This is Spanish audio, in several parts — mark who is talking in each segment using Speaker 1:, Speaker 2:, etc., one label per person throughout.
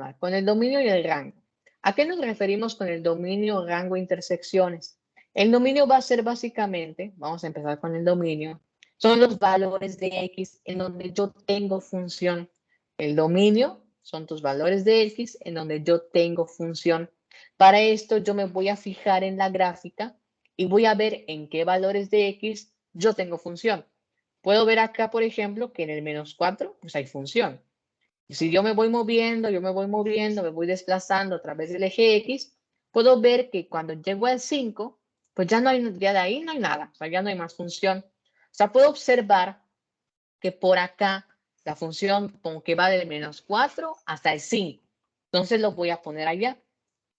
Speaker 1: continuar con el dominio y el rango. ¿A qué nos referimos con el dominio, rango, intersecciones? El dominio va a ser básicamente, vamos a empezar con el dominio, son los valores de X en donde yo tengo función. El dominio son tus valores de X en donde yo tengo función. Para esto yo me voy a fijar en la gráfica y voy a ver en qué valores de X yo tengo función. Puedo ver acá, por ejemplo, que en el -4 pues hay función. Y si yo me voy moviendo, me voy desplazando a través del eje X, puedo ver que cuando llego al 5, pues ya de ahí no hay nada, o sea, ya no hay más función. O sea, puedo observar que por acá la función como que va del -4 hasta el 5. Entonces lo voy a poner allá.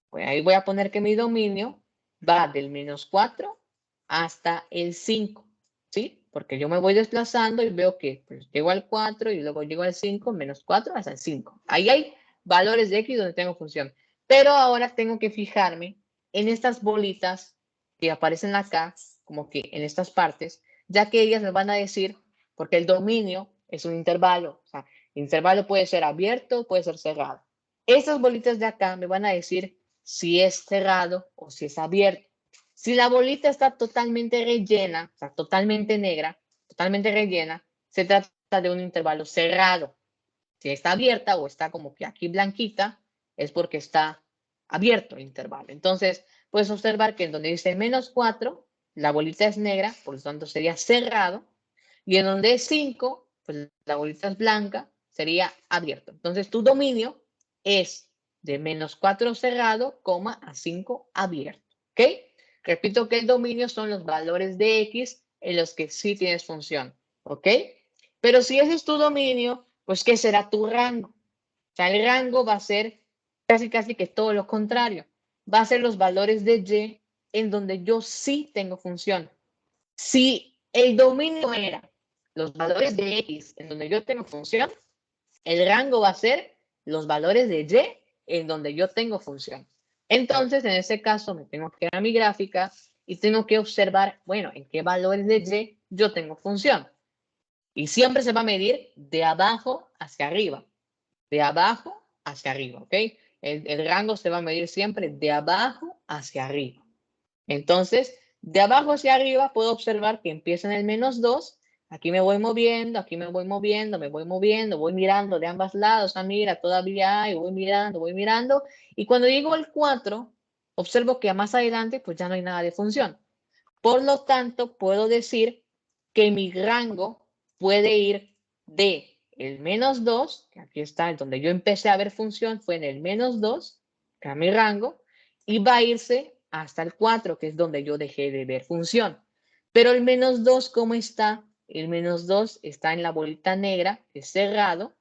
Speaker 1: Pues ahí voy a poner que mi dominio va del -4 hasta el 5, ¿sí? Porque yo me voy desplazando y veo que pues, llego al 4 y luego llego al 5, -4 hasta el 5. Ahí hay valores de X donde tengo función. Pero ahora tengo que fijarme en estas bolitas que aparecen acá, como que en estas partes, ya que ellas me van a decir, porque el dominio es un intervalo, o sea, el intervalo puede ser abierto, puede ser cerrado. Estas bolitas de acá me van a decir si es cerrado o si es abierto. Si la bolita está totalmente rellena, o sea, totalmente negra, totalmente rellena, se trata de un intervalo cerrado. Si está abierta o está como que aquí blanquita, es porque está abierto el intervalo. Entonces, puedes observar que en donde dice -4, la bolita es negra, por lo tanto sería cerrado. Y en donde es 5, pues la bolita es blanca, sería abierto. Entonces, tu dominio es de -4 cerrado, a 5 abierto. ¿Ok? Repito que el dominio son los valores de X en los que sí tienes función. ¿Ok? Pero si ese es tu dominio, pues ¿qué será tu rango? O sea, el rango va a ser casi que todo lo contrario. Va a ser los valores de Y en donde yo sí tengo función. Si el dominio era los valores de X en donde yo tengo función, el rango va a ser los valores de Y en donde yo tengo función. Entonces, en ese caso, me tengo que ir a mi gráfica y tengo que observar, bueno, en qué valores de Y yo tengo función. Y siempre se va a medir de abajo hacia arriba. De abajo hacia arriba, ¿ok? El rango se va a medir siempre de abajo hacia arriba. Entonces, de abajo hacia arriba puedo observar que empieza en el -2. Aquí me voy moviendo, aquí me voy moviendo, voy mirando de ambos lados. Ah, mira, todavía hay, voy mirando. Y cuando llego al 4, observo que más adelante pues ya no hay nada de función. Por lo tanto, puedo decir que mi rango puede ir de el -2, que aquí está, donde yo empecé a ver función, fue en el -2, que era mi rango, y va a irse hasta el 4, que es donde yo dejé de ver función. Pero el -2, ¿cómo está? El -2 está en la bolita negra, que es cerrado,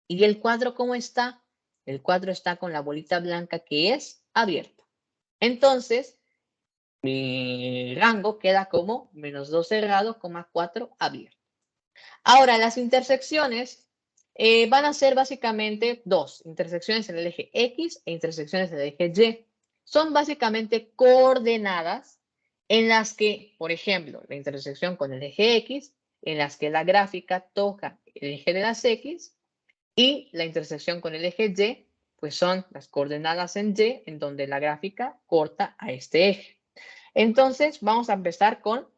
Speaker 1: y el 4, ¿cómo está? El 4 está con la bolita blanca, que es abierto. Entonces, mi rango queda como -2 cerrado, 4 abierto. Ahora, las intersecciones van a ser básicamente dos, intersecciones en el eje X e intersecciones en el eje Y. Son básicamente coordenadas en las que, por ejemplo, la intersección con el eje X, en las que la gráfica toca el eje de las X, y la intersección con el eje Y, pues son las coordenadas en Y, en donde la gráfica corta a este eje. Entonces, vamos a empezar con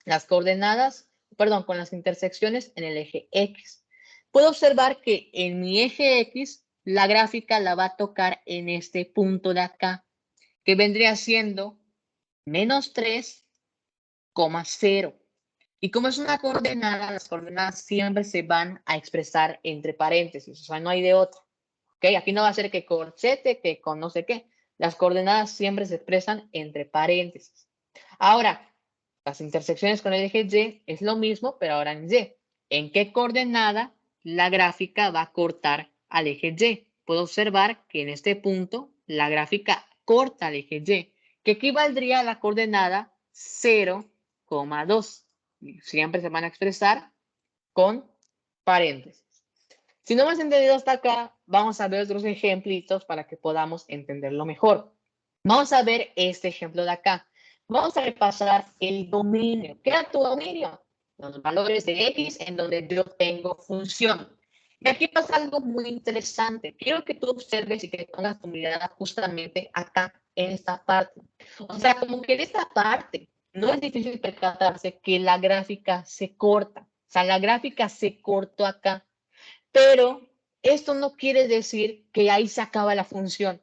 Speaker 1: las coordenadas, perdón, con las intersecciones en el eje X. Puedo observar que en mi eje X, la gráfica la va a tocar en este punto de acá, que vendría siendo -3,0. Y como es una coordenada, las coordenadas siempre se van a expresar entre paréntesis, o sea, no hay de otra. ¿Ok? Aquí no va a ser que con 7, que con no sé qué. Las coordenadas siempre se expresan entre paréntesis. Ahora, las intersecciones con el eje Y es lo mismo, pero ahora en Y. ¿En qué coordenada la gráfica va a cortar al eje Y? Puedo observar que en este punto la gráfica corta al eje Y, que equivaldría a la coordenada 0,2. Siempre se van a expresar con paréntesis. Si no me has entendido hasta acá, vamos a ver otros ejemplitos para que podamos entenderlo mejor. Vamos a ver este ejemplo de acá. Vamos a repasar el dominio. ¿Qué era tu dominio? Los valores de X en donde yo tengo función. Y aquí pasa algo muy interesante. Quiero que tú observes y que pongas tu mirada justamente acá, en esta parte. O sea, como que en esta parte no es difícil percatarse que la gráfica se corta. O sea, la gráfica se cortó acá. Pero esto no quiere decir que ahí se acaba la función.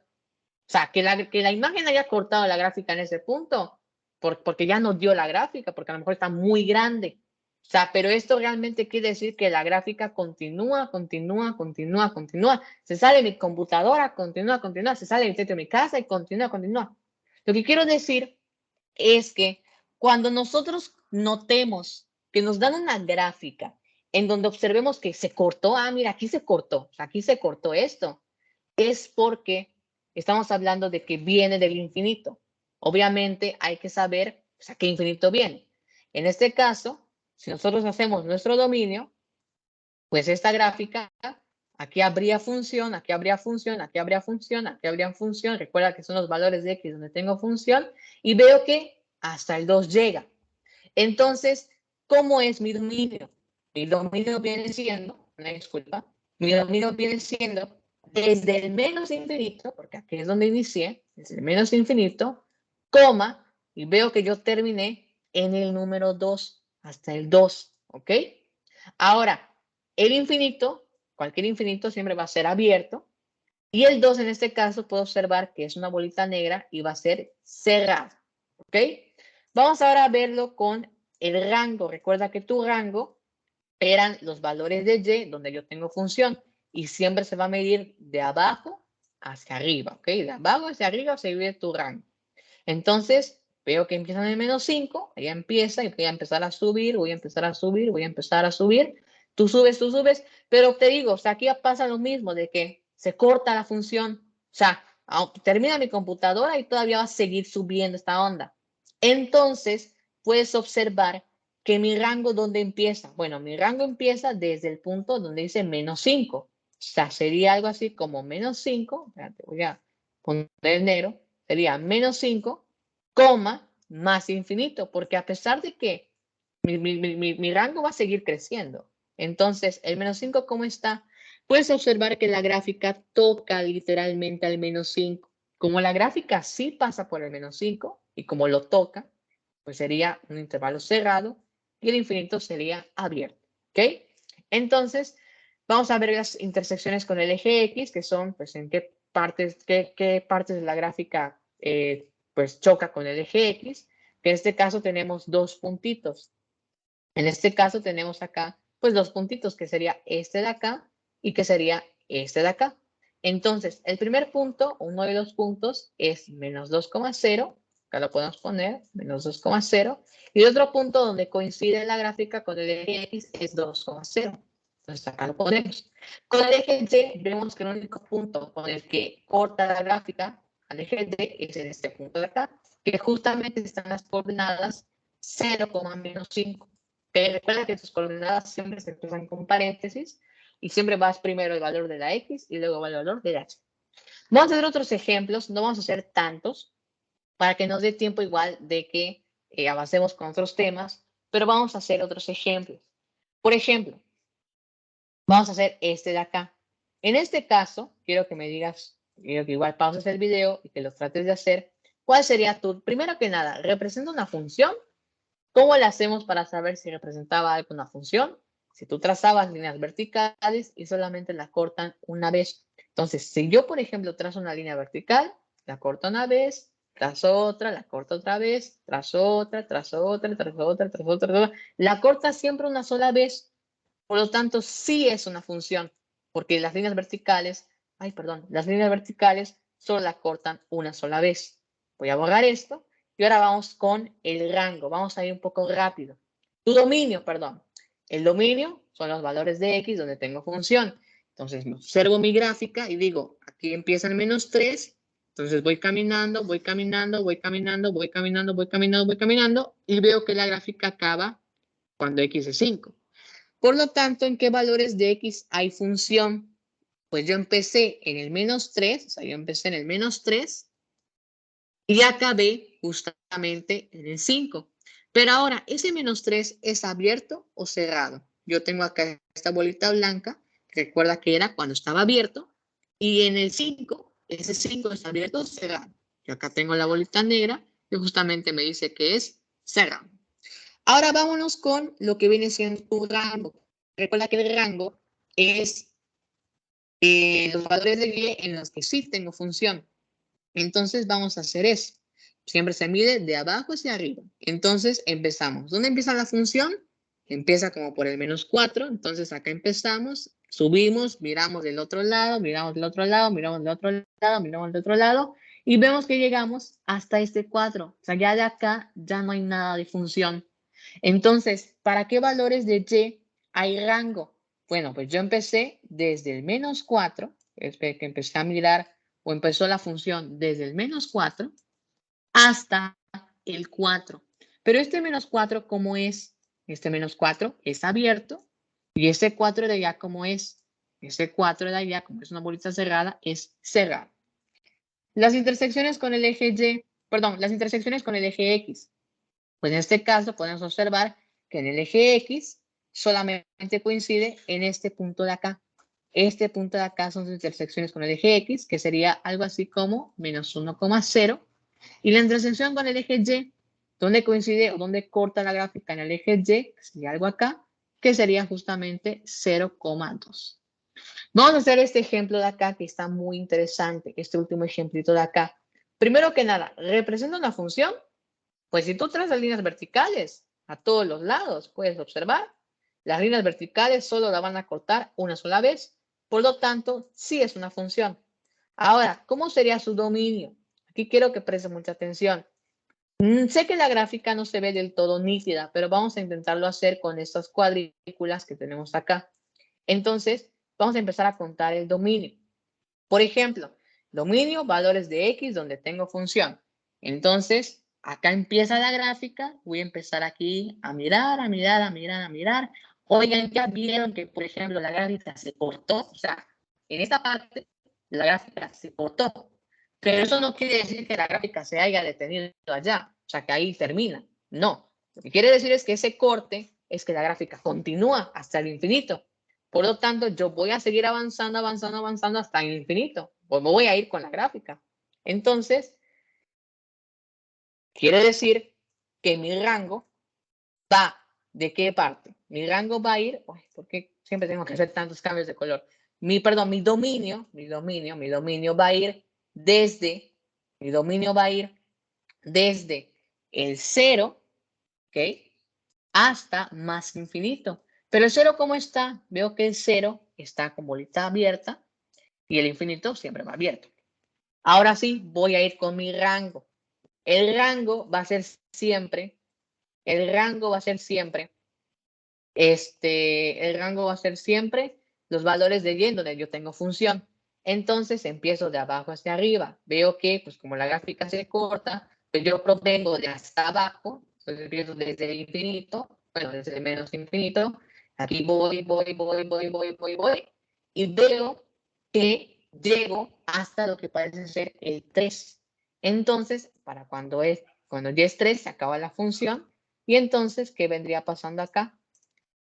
Speaker 1: O sea, que la imagen haya cortado la gráfica en ese punto, porque ya nos dio la gráfica, porque a lo mejor está muy grande. O sea, pero esto realmente quiere decir que la gráfica continúa, continúa, continúa, continúa. Se sale de mi computadora, continúa, continúa. Se sale de mi casa y continúa, continúa. Lo que quiero decir es que cuando nosotros notemos que nos dan una gráfica en donde observemos que se cortó, mira, aquí se cortó, o sea, aquí se cortó esto, es porque estamos hablando de que viene del infinito. Obviamente hay que saber a qué infinito viene. En este caso, si nosotros hacemos nuestro dominio, pues esta gráfica, aquí habría función, aquí habría función, aquí habría función, aquí habría función. Recuerda que son los valores de x donde tengo función y veo que hasta el 2 llega. Entonces, ¿cómo es mi dominio? Mi dominio viene siendo, una disculpa, mi dominio viene siendo desde el menos infinito, porque aquí es donde inicié, desde el menos infinito, coma, y veo que yo terminé en el número 2, hasta el 2, ¿ok? Ahora, el infinito, cualquier infinito siempre va a ser abierto, y el 2 en este caso puedo observar que es una bolita negra y va a ser cerrado, ¿ok? Vamos ahora a verlo con el rango. Recuerda que tu rango eran los valores de y donde yo tengo función y siempre se va a medir de abajo hacia arriba, ¿ok? De abajo hacia arriba se mide tu rango. Entonces, veo que empiezan en el menos 5, ya empieza y voy a empezar a subir, voy a empezar a subir, voy a empezar a subir. Tú subes, pero te digo, o sea, aquí pasa lo mismo de que se corta la función. O sea, termina mi computadora y todavía va a seguir subiendo esta onda. Entonces, puedes observar que mi rango, ¿dónde empieza? Bueno, mi rango empieza desde el punto donde dice menos 5. O sea, sería algo así como menos 5. Espérate, voy a poner en negro. Sería menos 5, coma, más infinito, porque a pesar de que mi rango va a seguir creciendo. Entonces, el menos 5, ¿cómo está? Puedes observar que la gráfica toca literalmente al menos 5. Como la gráfica sí pasa por el menos 5 y como lo toca, pues sería un intervalo cerrado y el infinito sería abierto. ¿Ok? Entonces, vamos a ver las intersecciones con el eje X, que son, pues, en qué partes de la gráfica pues choca con el eje X, que en este caso tenemos dos puntitos. En este caso tenemos acá, pues, dos puntitos, que sería este de acá y que sería este de acá. Entonces, el primer punto, uno de los puntos, es menos 2,0. Acá lo podemos poner, menos 2,0. Y el otro punto donde coincide la gráfica con el eje X es 2,0. Entonces, acá lo ponemos. Con el eje Y, vemos que el único punto con el que corta la gráfica al eje Y es en este punto de acá, que justamente están las coordenadas 0, menos 5. Pero recuerda que tus coordenadas siempre se expresan con paréntesis y siempre vas primero el valor de la X y luego el valor de la Y. Vamos a hacer otros ejemplos, no vamos a hacer tantos, para que nos dé tiempo igual de que avancemos con otros temas, pero vamos a hacer otros ejemplos. Por ejemplo, vamos a hacer este de acá. En este caso, quiero que me digas, quiero que igual pauses el video y que lo trates de hacer. ¿Cuál sería tu, primero que nada, representa una función? ¿Cómo le hacemos para saber si representaba alguna función? Si tú trazabas líneas verticales y solamente la cortan una vez. Entonces, si yo, por ejemplo, trazo una línea vertical, la corto una vez, trazo otra, la corto otra vez, trazo otra, trazo otra, trazo otra, trazo otra, trazo otra. La corta siempre una sola vez. Por lo tanto, sí es una función, porque las líneas verticales, las líneas verticales solo la cortan una sola vez. Voy a borrar esto y ahora vamos con el rango. Vamos a ir un poco rápido. Tu dominio, perdón. El dominio son los valores de X donde tengo función. Entonces, observo mi gráfica y digo, aquí empieza el menos 3. Entonces voy caminando, voy caminando, voy caminando, voy caminando, voy caminando, voy caminando y veo que la gráfica acaba cuando X es 5. Por lo tanto, ¿en qué valores de X hay función? Pues yo empecé en el menos 3, o sea, yo empecé en el menos 3 y acabé justamente en el 5. Pero ahora, ¿ese menos 3 es abierto o cerrado? Yo tengo acá esta bolita blanca recuerda que era cuando estaba abierto, y en el 5, ese 5 está abierto o cerrado. Yo acá tengo la bolita negra que justamente me dice que es cerrado. Ahora vámonos con lo que viene siendo tu rango. Recuerda que el rango es los valores de y en los que sí tengo función. Entonces vamos a hacer eso. Siempre se mide de abajo hacia arriba. Entonces empezamos. ¿Dónde empieza la función? Empieza como por el -4. Entonces acá empezamos, subimos, miramos del otro lado, miramos del otro lado, miramos del otro lado, miramos del otro lado y vemos que llegamos hasta este 4. O sea, ya de acá ya no hay nada de función. Entonces, ¿para qué valores de y hay rango? Bueno, pues yo empecé desde el -4, es que empecé a mirar o empezó la función desde el -4 hasta el 4. Pero este -4, ¿cómo es? Este -4 es abierto y ese 4 de allá, ¿cómo es? Ese 4 de allá, como es una bolita cerrada, es cerrado. Las intersecciones con el eje Y, perdón, las intersecciones con el eje X. Pues en este caso podemos observar que en el eje X solamente coincide en este punto de acá. Este punto de acá son sus intersecciones con el eje X, que sería algo así como -1,0. Y la intersección con el eje Y, donde coincide o donde corta la gráfica en el eje Y, que sería algo acá, que sería justamente 0,2. Vamos a hacer este ejemplo de acá que está muy interesante, este último ejemplito de acá. Primero que nada, representa una función. Pues si tú trazas líneas verticales a todos los lados, puedes observar, las líneas verticales solo la van a cortar una sola vez, por lo tanto, sí es una función. Ahora, ¿cómo sería su dominio? Aquí quiero que preste mucha atención. Sé que la gráfica no se ve del todo nítida, pero vamos a intentarlo hacer con estas cuadrículas que tenemos acá. Entonces, vamos a empezar a contar el dominio. Por ejemplo, dominio, valores de X donde tengo función. Entonces, acá empieza la gráfica. Voy a empezar aquí a mirar, a mirar, a mirar, a mirar. Oigan, ya vieron que, por ejemplo, la gráfica se cortó. O sea, en esta parte, la gráfica se cortó. Pero eso no quiere decir que la gráfica se haya detenido allá. O sea, que ahí termina. No. Lo que quiere decir es que ese corte es que la gráfica continúa hasta el infinito. Por lo tanto, yo voy a seguir avanzando, avanzando, avanzando hasta el infinito. Pues me voy a ir con la gráfica. Entonces, quiere decir que mi rango va ¿de qué parte? Mi rango va a ir, ¿por qué siempre tengo que hacer tantos cambios de color? Mi dominio va a ir desde, mi dominio va a ir desde el 0, ¿ok? Hasta más infinito. Pero el 0, ¿cómo está? Veo que el 0 está con bolita abierta y el infinito siempre va abierto. Ahora sí, voy a ir con mi rango. El rango va a ser siempre, el rango va a ser siempre los valores de y en donde yo tengo función. Entonces empiezo de abajo hacia arriba. Veo que, pues como la gráfica se corta, pues yo provengo de hasta abajo. Entonces empiezo desde el infinito, bueno, desde el menos infinito. Aquí voy. Y veo que llego hasta lo que parece ser el 3. Entonces, para cuando ya es 3, se acaba la función. Y entonces, ¿qué vendría pasando acá?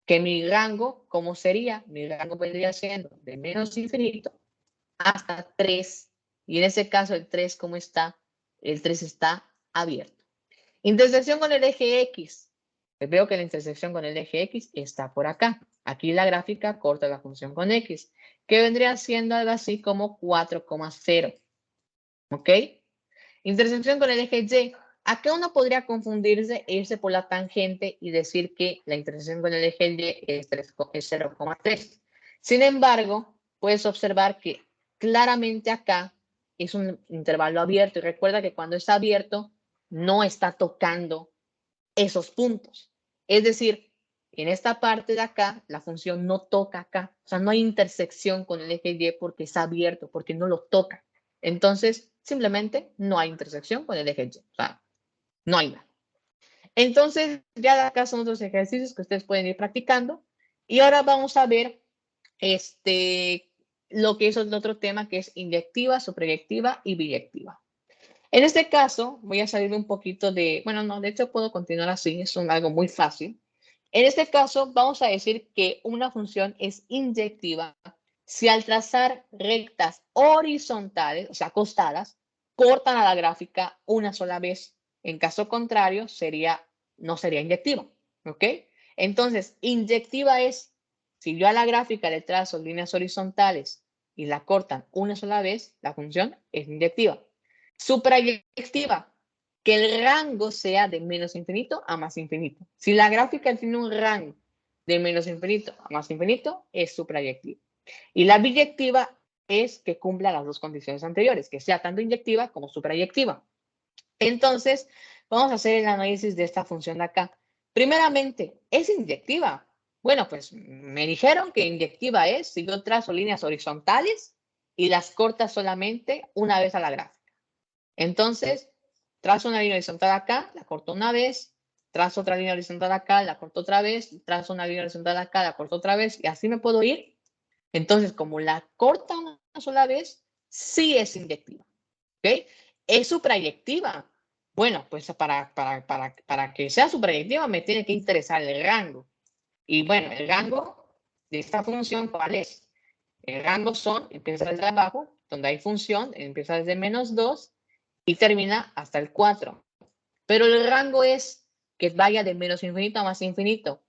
Speaker 1: Que mi rango, ¿cómo sería? Mi rango vendría siendo de menos infinito hasta 3. Y en ese caso, el 3, ¿cómo está? El 3 está abierto. Intersección con el eje X. Pues veo que la intersección con el eje X está por acá. Aquí la gráfica corta la función con X, que vendría siendo algo así como 4,0. ¿Ok? Intersección con el eje Y. Acá uno podría confundirse e irse por la tangente y decir que la intersección con el eje Y es 0,3. Sin embargo, puedes observar que claramente acá es un intervalo abierto. Y recuerda que cuando está abierto, no está tocando esos puntos. Es decir, en esta parte de acá, la función no toca acá. O sea, no hay intersección con el eje Y porque está abierto, porque no lo toca. Entonces, simplemente no hay intersección con el eje Y. O sea, no hay nada. Entonces, ya de acá son otros ejercicios que ustedes pueden ir practicando. Y ahora vamos a ver lo que es el otro tema, que es inyectiva, suprayectiva y biyectiva. En este caso, voy a salir un poquito de, bueno, no, de hecho puedo continuar así, es algo muy fácil. En este caso, vamos a decir que una función es inyectiva Si al trazar rectas horizontales, o sea, acostadas, cortan a la gráfica una sola vez. En caso contrario, no sería inyectiva. ¿Ok? Entonces, inyectiva es, si yo a la gráfica le trazo líneas horizontales y la cortan una sola vez, la función es inyectiva. Suprayectiva, que el rango sea de menos infinito a más infinito. Si la gráfica tiene un rango de menos infinito a más infinito, es suprayectiva. Y la biyectiva es que cumpla las dos condiciones anteriores, que sea tanto inyectiva como suprayectiva. Entonces, vamos a hacer el análisis de esta función de acá. Primeramente, ¿es inyectiva? Bueno, pues me dijeron que inyectiva es si yo trazo líneas horizontales y las cortas solamente una vez a la gráfica. Entonces, trazo una línea horizontal acá, la corto una vez, trazo otra línea horizontal acá, la corto otra vez, trazo una línea horizontal acá, la corto otra vez, y así me puedo ir. Entonces, como la corta una sola vez, sí es inyectiva. ¿Ok? ¿Es suprayectiva? Bueno, pues para que sea suprayectiva me tiene que interesar el rango. Y bueno, el rango de esta función, ¿cuál es? El rango empieza desde abajo, donde hay función, empieza desde -2 y termina hasta el 4. Pero el rango es que vaya de menos infinito a más infinito.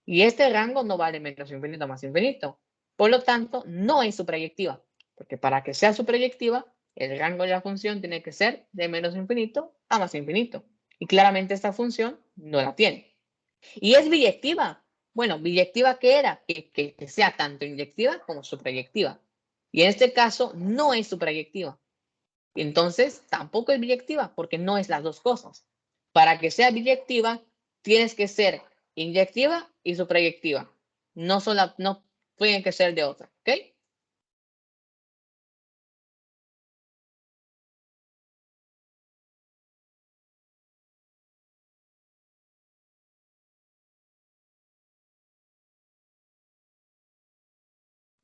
Speaker 1: Y este rango no va de menos infinito a más infinito. Por lo tanto, no es suprayectiva. Porque para que sea suprayectiva, el rango de la función tiene que ser de menos infinito a más infinito. Y claramente esta función no la tiene. ¿Y es biyectiva? Bueno, biyectiva, ¿qué era? Que sea tanto inyectiva como suprayectiva. Y en este caso no es suprayectiva. Entonces tampoco es biyectiva porque no es las dos cosas. Para que sea biyectiva, tienes que ser inyectiva y suprayectiva. No pueden que ser de otra. ¿Ok?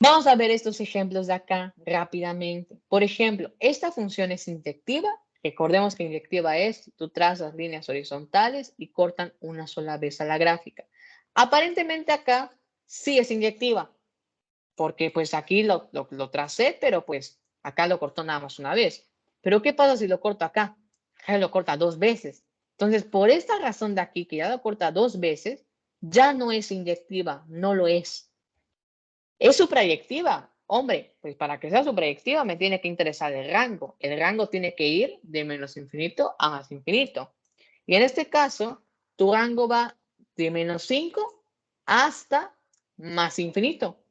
Speaker 1: Vamos a ver estos ejemplos de acá rápidamente. Por ejemplo, esta función es inyectiva. Recordemos que inyectiva es, tú trazas líneas horizontales y cortan una sola vez a la gráfica. Aparentemente acá sí es inyectiva, porque pues aquí lo tracé, pero pues acá lo cortó nada más una vez. Pero ¿qué pasa si lo corto acá? Acá lo corta dos veces. Entonces, por esta razón de aquí, que ya lo corta dos veces, ya no es inyectiva, no lo es. ¿Es suprayectiva? Hombre, pues para que sea suprayectiva me tiene que interesar el rango. El rango tiene que ir de menos infinito a más infinito. Y en este caso, tu rango va de -5 hasta más infinito.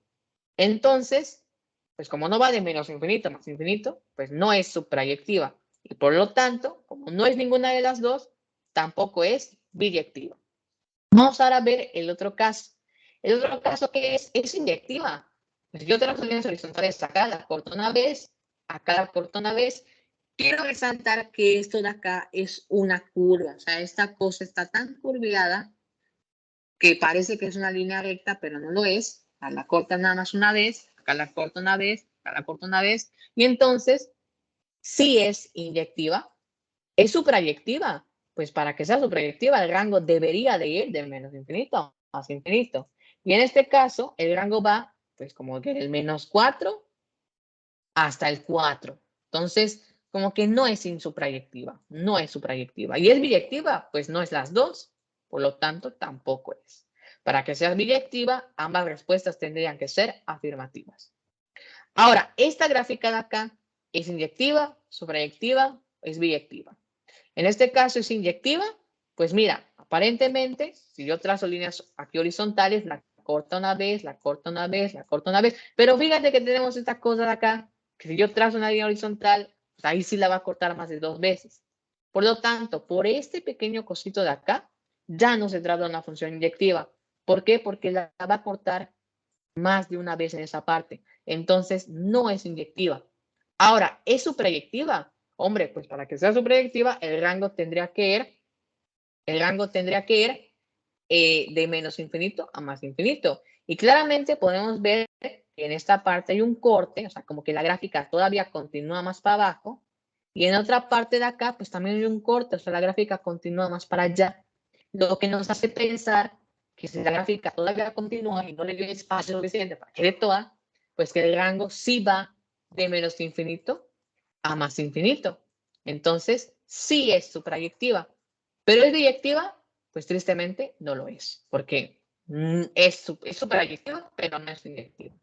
Speaker 1: Entonces, pues como no va de menos infinito a más infinito, pues no es suprayectiva. Y por lo tanto, como no es ninguna de las dos, tampoco es biyectiva. Vamos ahora a ver el otro caso. El otro caso que es inyectiva. Pues yo tengo las líneas horizontales acá, la corto una vez, acá la corto una vez. Quiero resaltar que esto de acá es una curva. O sea, esta cosa está tan curviada que parece que es una línea recta, pero no lo es. Acá la corto nada más una vez, acá la corto una vez, acá la corto una vez. Y entonces, sí es inyectiva. ¿Es suprayectiva? Pues para que sea suprayectiva, el rango debería de ir de menos infinito a más infinito. Y en este caso, el rango va, pues como que del -4 hasta el 4. Entonces, como que no es insuprayectiva, no es suprayectiva. ¿Y es biyectiva? Pues no es las dos, por lo tanto, tampoco es. Para que sea biyectiva, ambas respuestas tendrían que ser afirmativas. Ahora, esta gráfica de acá, ¿es inyectiva, suprayectiva, es biyectiva? En este caso es inyectiva, pues mira, aparentemente, si yo trazo líneas aquí horizontales, la corta una vez, la corta una vez, la corta una vez, pero fíjate que tenemos esta cosa de acá, que si yo trazo una línea horizontal, pues ahí sí la va a cortar más de dos veces. Por lo tanto, por este pequeño cosito de acá, ya no se trata de una función inyectiva. ¿Por qué? Porque la va a cortar más de una vez en esa parte. Entonces, no es inyectiva. Ahora, ¿es suprayectiva? Hombre, pues para que sea suprayectiva, el rango tendría que ir de menos infinito a más infinito. Y claramente podemos ver que en esta parte hay un corte, o sea, como que la gráfica todavía continúa más para abajo. Y en otra parte de acá, pues también hay un corte, o sea, la gráfica continúa más para allá. Lo que nos hace pensar que si la gráfica todavía continúa y no le dio espacio suficiente para que dé toda, Pues que el rango sí va de menos infinito a más infinito. Entonces, sí es suprayectiva. ¿Pero es biyectiva? Pues tristemente no lo es, porque es suprayectiva, pero no es biyectiva.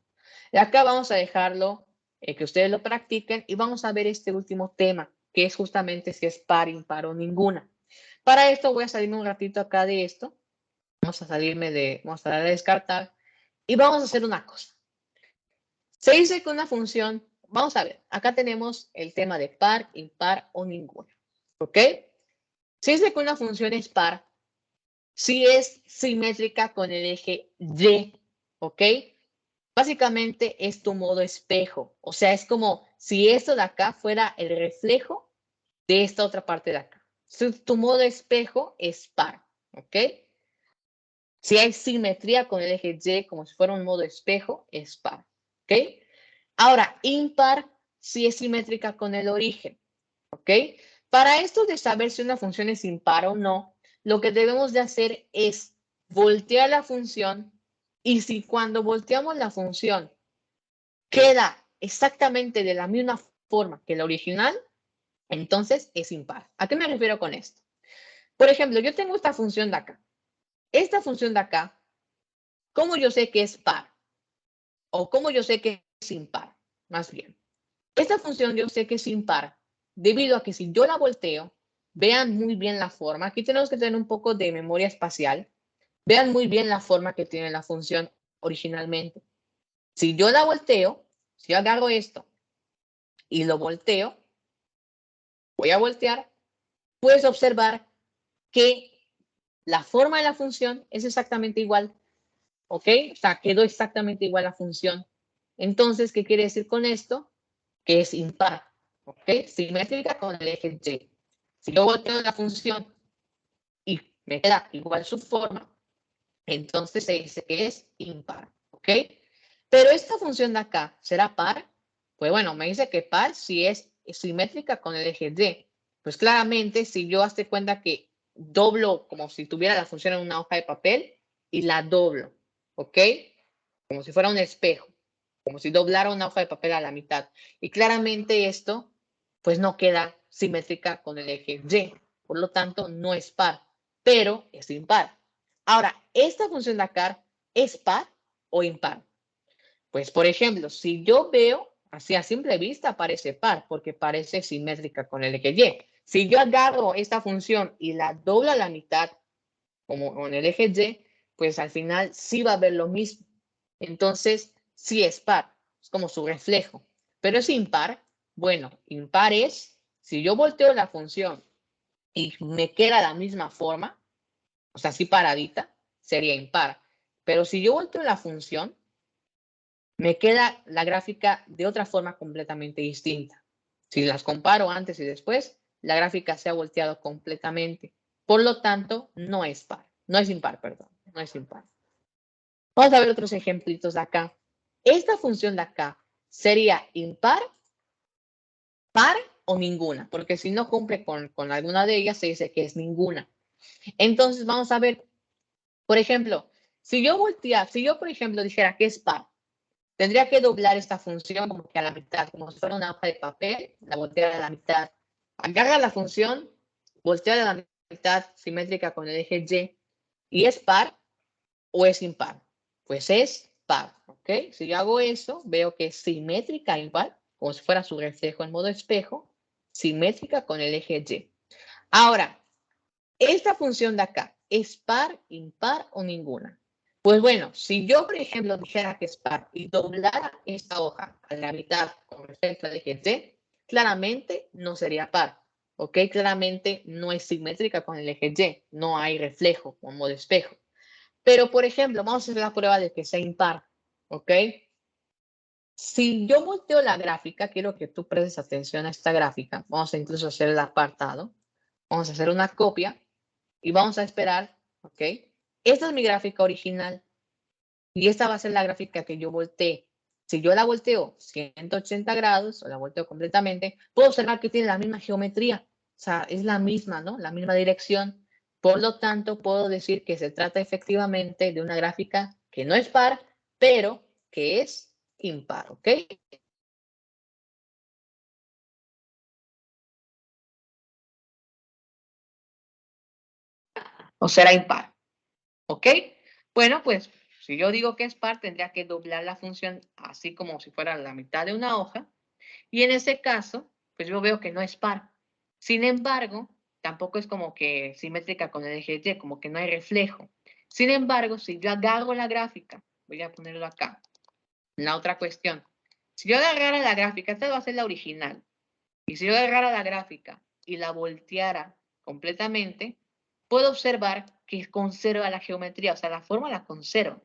Speaker 1: Y acá vamos a dejarlo, que ustedes lo practiquen y vamos a ver este último tema, que es justamente si es par, impar o ninguna. Para esto voy a salirme un ratito acá de esto. Vamos a darle a descartar y vamos a hacer una cosa. Se dice que una función, vamos a ver, acá tenemos el tema de par, impar o ninguna, ¿ok? Se dice que una función es par si es simétrica con el eje Y, ¿ok? Básicamente es tu modo espejo, o sea, es como si esto de acá fuera el reflejo de esta otra parte de acá. Tu modo espejo es par, ¿ok? Si hay simetría con el eje Y, como si fuera un modo espejo, es par, ¿ok? Ahora, impar si es simétrica con el origen, ¿ok? Para esto de saber si una función es impar o no, lo que debemos de hacer es voltear la función y si cuando volteamos la función queda exactamente de la misma forma que la original, entonces es impar. ¿A qué me refiero con esto? Por ejemplo, yo tengo esta función de acá. Esta función de acá, ¿cómo yo sé que es par? O ¿cómo yo sé que es impar? Más bien. Esta función yo sé que es impar debido a que si yo la volteo, vean muy bien la forma. Aquí tenemos que tener un poco de memoria espacial. Vean muy bien la forma que tiene la función originalmente. Si yo la volteo, si yo agarro esto y lo volteo, voy a voltear, puedes observar que la forma de la función es exactamente igual, ¿ok? O sea, quedó exactamente igual la función. Entonces, ¿qué quiere decir con esto? Que es impar, ¿ok? Simétrica con el eje Y. Si yo volteo la función y me queda igual su forma, entonces se dice que es impar, ¿ok? Pero esta función de acá, ¿será par? Pues bueno, me dice que par si es simétrica con el eje Y. Pues claramente, si yo hazte cuenta que doblo como si tuviera la función en una hoja de papel y la doblo, ¿ok? Como si fuera un espejo, como si doblara una hoja de papel a la mitad. Y claramente esto, pues no queda simétrica con el eje Y. Por lo tanto, no es par, pero es impar. Ahora, ¿esta función de acá es par o impar? Pues, por ejemplo, si yo veo, así a simple vista parece par, porque parece simétrica con el eje Y. Si yo agarro esta función y la doblo a la mitad, como con el eje Y, pues al final sí va a ver lo mismo. Entonces, sí es par, es como su reflejo. Pero es impar, bueno, impar es, si yo volteo la función y me queda la misma forma, o sea, así paradita, sería impar. Pero si yo volteo la función, me queda la gráfica de otra forma completamente distinta. Si las comparo antes y después, la gráfica se ha volteado completamente. Por lo tanto, no es par, no es impar, perdón, no es impar. Vamos a ver otros ejemplitos de acá. Esta función de acá sería impar, par o ninguna, porque si no cumple con alguna de ellas, se dice que es ninguna. Entonces, vamos a ver, por ejemplo, si yo por ejemplo, dijera que es par, tendría que doblar esta función como que a la mitad, como si fuera una hoja de papel, la voltear a la mitad. Agarra la función, voltea a la mitad simétrica con el eje Y es par o es impar. Pues es par, ¿ok? Si yo hago eso, veo que es simétrica impar, como si fuera su reflejo en modo espejo, simétrica con el eje Y. Ahora, esta función de acá, ¿es par, impar o ninguna? Pues bueno, si yo, por ejemplo, dijera que es par y doblara esta hoja a la mitad con respecto al eje Y, claramente no sería par, ¿ok? Claramente no es simétrica con el eje Y, no hay reflejo como de espejo. Pero, por ejemplo, vamos a hacer la prueba de que sea impar, ¿ok? Si yo volteo la gráfica, quiero que tú prestes atención a esta gráfica. Vamos a incluso hacer el apartado. Vamos a hacer una copia y vamos a esperar, ¿ok? Esta es mi gráfica original y esta va a ser la gráfica que yo volteé. Si yo la volteo 180 grados o la volteo completamente, puedo observar que tiene la misma geometría. O sea, es la misma, ¿no? La misma dirección. Por lo tanto, puedo decir que se trata efectivamente de una gráfica que no es par, pero que es impar, ¿ok? O será impar, ¿ok? Bueno, pues si yo digo que es par, tendría que doblar la función así como si fuera la mitad de una hoja. Y en ese caso, pues yo veo que no es par. Sin embargo, tampoco es como que simétrica con el eje Y, como que no hay reflejo. Sin embargo, si yo agarro la gráfica, voy a ponerlo acá, la otra cuestión. Si yo agarrara la gráfica, esta va a ser la original. Y si yo agarrara la gráfica y la volteara completamente, puedo observar que conserva la geometría, o sea, la forma la conserva.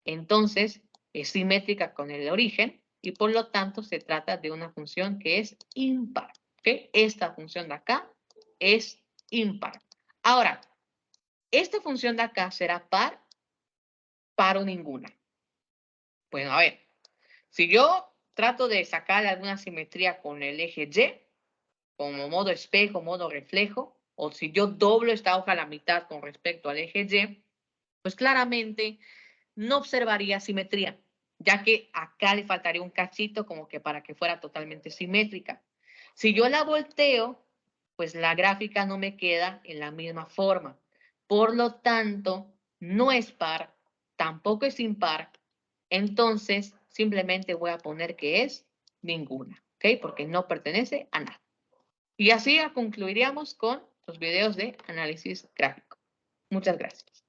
Speaker 1: Entonces, es simétrica con el origen y por lo tanto se trata de una función que es impar. ¿Okay? Esta función de acá es impar. Ahora, esta función de acá será par o ninguna. Bueno, a ver, si yo trato de sacar alguna simetría con el eje Y, como modo espejo, modo reflejo, o si yo doblo esta hoja a la mitad con respecto al eje Y, pues claramente no observaría simetría, ya que acá le faltaría un cachito como que para que fuera totalmente simétrica. Si yo la volteo, pues la gráfica no me queda en la misma forma. Por lo tanto, no es par, tampoco es impar, entonces simplemente voy a poner que es ninguna, ¿ok? Porque no pertenece a nada. Y así concluiríamos con los videos de análisis gráfico. Muchas gracias.